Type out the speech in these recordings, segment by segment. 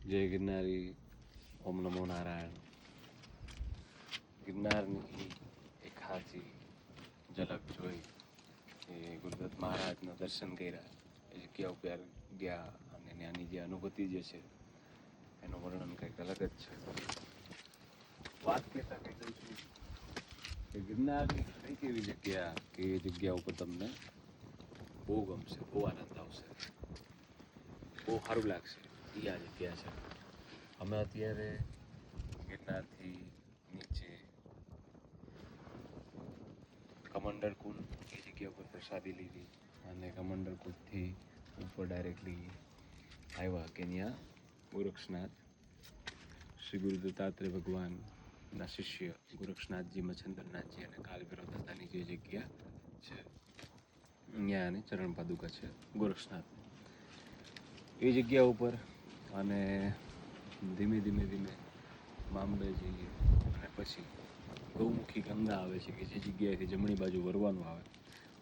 જય ગિરનારી, ઓમ નમો નારાયણ. ગિરનારની એક ખાસી ઝલક જોઈ એ ગુરુદત્ત મહારાજના દર્શન કર્યા, એ જગ્યા ઉપર ગયા અને ત્યાંની જે અનુભૂતિ જે છે એનું વર્ણન કંઈક અલગ જ છે. વાત કહેતા કહી દઉં છું કે ગિરનારની કંઈક એવી જગ્યા કે એ જગ્યા ઉપર તમને બહુ ગમશે, બહુ આનંદ આવશે, બહુ સારું લાગશે. એ આ જગ્યા છે. અમે અત્યારે ગિરનારથી નીચે કમંડળ કુંડ એ જગ્યા ઉપર પ્રસાદી લીધી અને કમંડળ કુંડથી ઉપર ડાયરેક્ટલી આવ્યા કે ત્યાં ગોરક્ષનાથ શ્રી ગુરુ દત્તાત્રેય ભગવાનના શિષ્ય ગોરક્ષનાથજી, મચ્છન્દ્રનાથજી અને કાલભૈરવ દાદાની જે જગ્યા છે ત્યાં અને ચરણ પાદુકા છે ગોરક્ષનાથ એ જગ્યા ઉપર. અને ધીમે ધીમે મામલે જઈએ અને પછી ગૌમુખી ગંગા આવે છે કે જે જગ્યાએથી જમણી બાજુ વરવાનું આવે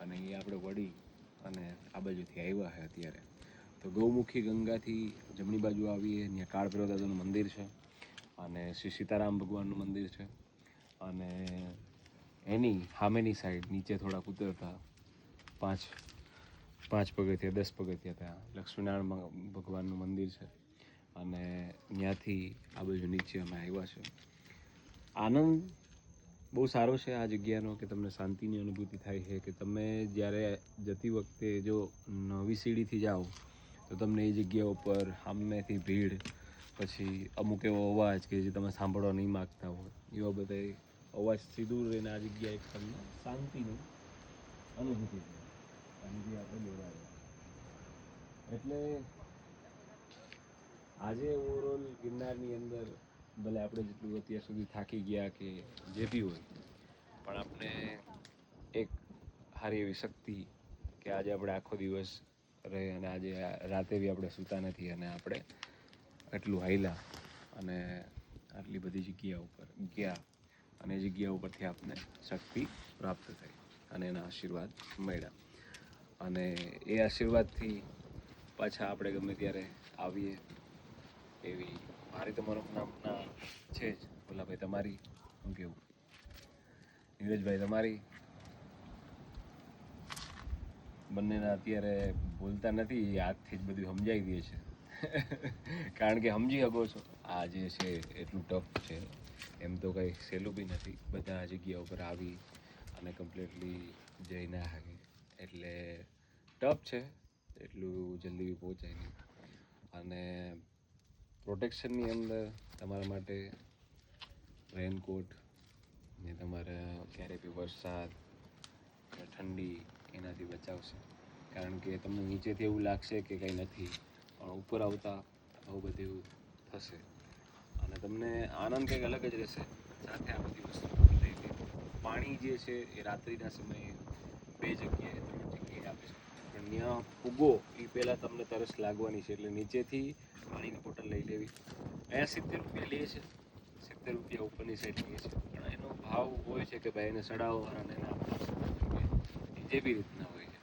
અને એ આપણે વળી અને આ બાજુથી આવ્યા છે અત્યારે. તો ગૌમુખી ગંગાથી જમણી બાજુ આવીએ, ત્યાં કાળભૈરવ દાદાનું મંદિર છે અને શ્રી સીતારામ ભગવાનનું મંદિર છે અને એની સામેની સાઈડ નીચે થોડાક ઉતરતા પાંચ પગથિયા 10 પગથિયા ત્યાં લક્ષ્મીનારાયણ ભગવાનનું મંદિર છે અને ત્યાંથી આ બાજુ નીચે અમે આવ્યા છે. આનંદ બહુ સારો છે આ જગ્યાનો કે તમને શાંતિની અનુભૂતિ થાય છે કે તમે જ્યારે જતી વખતે જો નવી સીડીથી જાઓ તો તમને એ જગ્યા ઉપર સામેથી ભીડ, પછી અમુક એવો અવાજ કે જે તમે સાંભળવા નહીં માગતા હોય એવા બધા અવાજથી દૂર રહીને આ જગ્યા એક તમને શાંતિની અનુભૂતિ છે. જે આપણે લેવાય એટલે આજે ઓવરઓલ ગિરનારની અંદર ભલે આપણે જેટલું અત્યાર સુધી થાકી ગયા કે જે બી હોય, પણ આપણે એક સારી એવી શક્તિ કે આજે આપણે આખો દિવસ રહે અને આજે રાતે બી આપણે સૂતા નથી અને આપણે એટલું હાલ્યા અને આટલી બધી જગ્યા ઉપર ગયા અને જગ્યા ઉપરથી આપણને શક્તિ પ્રાપ્ત થઈ અને એના આશીર્વાદ મળ્યા. અને એ આશીર્વાદથી પાછા આપણે ગમે ત્યારે આવીએ એવી મારી તો મનોકામના છે જ. ભોલાભાઈ તમારી શું કહેવું? નીરજભાઈ તમારી? બંનેના અત્યારે બોલતા નથી, હાથથી જ બધું સમજાવી દે છે કારણ કે સમજી શકો છો આ જે છે એટલું ટફ છે. એમ તો કંઈ સહેલું બી નથી. બધા જગ્યા ઉપર આવી અને કમ્પ્લીટલી જઈ ના શકે એટલે ટફ છે, એટલું જલ્દી પહોંચાય નહીં. અને પ્રોટેક્શનની અંદર તમારા માટે રેનકોટ ને તમારે ક્યારેય બી વરસાદ કે ઠંડી એનાથી બચાવશે. કારણ કે તમને નીચેથી એવું લાગશે કે કંઈ નથી, પણ ઉપર આવતા આવું બધું થશે અને તમને આનંદ કંઈક અલગ જ રહેશે. સાથે આ બધી વસ્તુ થઈ ગઈ. પાણી જે છે એ રાત્રિના સમયે 2 જગ્યાએ 3 જગ્યાએ આપે છે, પણ ત્યાં ફૂગો એ પહેલાં તમને તરસ લાગવાની છે એટલે નીચેથી પાણીની બોટલ લઈ લેવી. અહીંયા 70 રૂપિયા લે છે, 70 રૂપિયા ઉપરની સાઈડ લે છે, પણ એનો ભાવ હોય છે કે ભાઈ એને સડાવવાળાને એને આપવા જે બી રીતના હોય છે.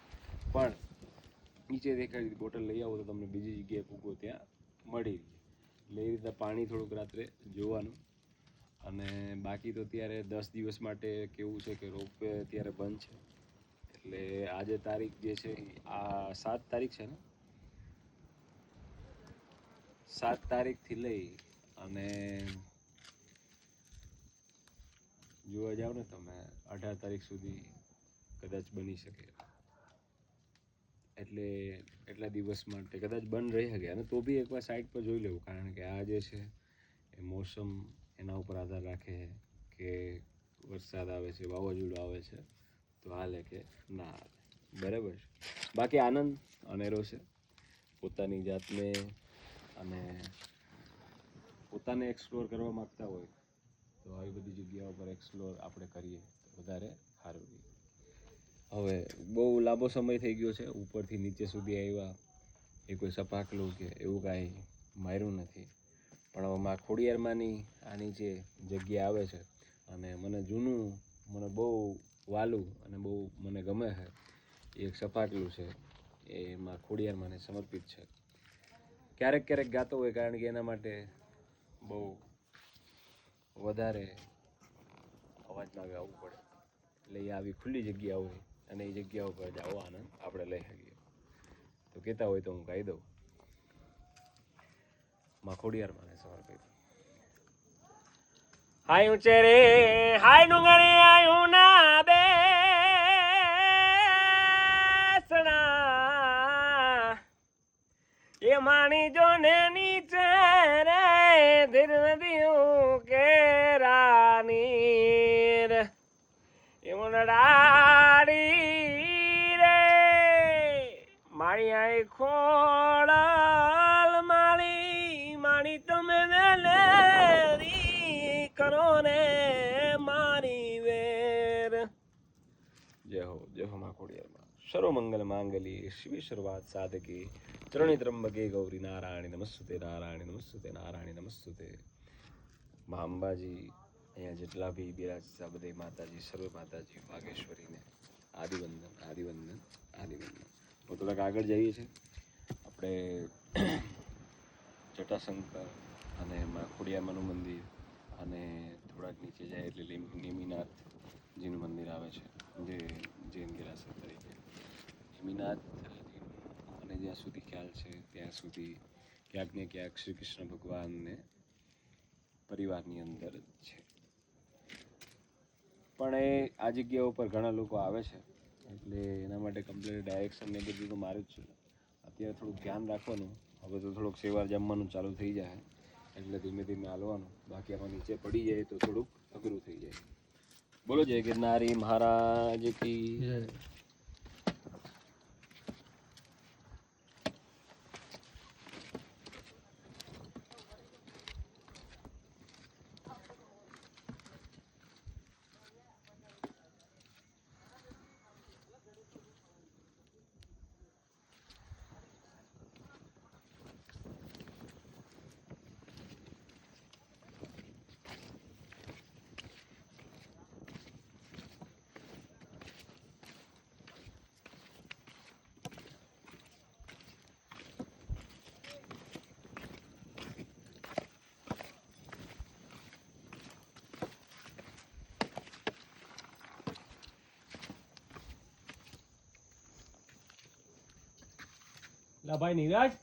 પણ નીચે દેખાડી બોટલ લઈ આવો તો તમને બીજી જગ્યાએ ફૂગો ત્યાં મળી રહે. એટલે એ રીતના પાણી થોડુંક રાત્રે જોવાનું. અને બાકી તો અત્યારે 10 દિવસ માટે કેવું છે કે રોપવે અત્યારે બંધ છે. એટલે આજે તારીખ જે છે આ 7 તારીખ છે ને, 7 તારીખથી લઈ અને જોવા જાવ ને તમે 18 તારીખ સુધી કદાચ બની શકે. એટલે એટલા દિવસ માટે કદાચ બંધ રહી શકે. અને તો બી એકવાર સાઈડ પર જોઈ લેવું, કારણ કે આ જે છે એ મોસમ એના ઉપર આધાર રાખે કે વરસાદ આવે છે, વાવાઝોડું આવે છે તો હાલે કે ના હાલે. બરાબર છે. બાકી આનંદ અનેરો છે. પોતાની જાતને અને પોતાને એક્સપ્લોર કરવા માગતા હોય તો આવી બધી જગ્યાઓ પર એક્સપ્લોર આપણે કરીએ તો વધારે સારું રહે. હવે બહુ લાંબો સમય થઈ ગયો છે ઉપરથી નીચે સુધી આવ્યા, એ કોઈ સપાકલું કે એવું કાંઈ માર્યું નથી. પણ હવે માં ખોડિયારમાંની આની જે જગ્યા આવે છે અને મને જૂનું, મને બહુ વાલું અને બહુ મને ગમે છે એ એક સપાટલું છે, એ માં ખોડિયારમાંને સમર્પિત છે ક્યારેક ક્યારેક ગાતો હોય, કારણ કે એના માટે બહુ વધારે અવાજમાં ગાવું પડે. એટલે એ આવી ખુલ્લી જગ્યા હોય અને એ જગ્યા ઉપર જ આવો આનંદ આપણે લઈ શકીએ. તો કહેતા હોય તો હું ગાઈ દઉં. માં ખોડિયાર માને સમર્પિત. હાય ઊંચે રે હાય ડુંગરે આયું ના બેસણા એ માણી જો ને નીચે રે ધીર નદીયું કે રાનીર એ મુનડાડી રે મારી આઈ ખોળલ માળી માણી તમે વેલેરી કરો ને મારી વેર. જય હો માં ખોડિયારમાં. સર્વમંગલ માંગલી શિવે સર્વાર્થ સાધકી ચરણી ત્રંબકે ગૌરી નારાયણી નમસ્તુતે નારાયણી નમસ્તુતે નારાયણી નમસ્તુતે. મા અંબાજી અહીંયા જેટલા બી બિરાજતા બધે માતાજી, સર્વ માતાજી વાગેશ્વરીને આદિવંદન આદિવંદન આદિવંદન. તો થોડાક આગળ જઈએ છીએ આપણે જટાશંકર અને મા ખોડિયારમાંનું મંદિર, અને થોડાક નીચે જાય એટલે નેમિનાથજીનું મંદિર આવે છે, જે જૈન દેરાસર તરીકે. નેમિનાથજી મને જ્યાં સુધી ખ્યાલ છે ત્યાં સુધી ક્યાંક ને ક્યાંક શ્રી કૃષ્ણ ભગવાનને પરિવારની અંદર જ છે. પણ આ જગ્યા ઉપર ઘણા લોકો આવે છે, એટલે એના માટે કમ્પ્લીટ ડાયરેક્શન ને બધું તો મારું જ છે. અત્યારે થોડુંક ધ્યાન રાખવાનું. હવે તો થોડુંક સેવાર જમવાનું ચાલુ થઈ જાય એટલે ધીમે ધીમે હાલવાનું. બાકી આમાં નીચે પડી જાય તો થોડુંક અઘરું થઈ જાય. બોલો જય ગિરનારી મહારાજ કી જય. ભાઈ નીરજ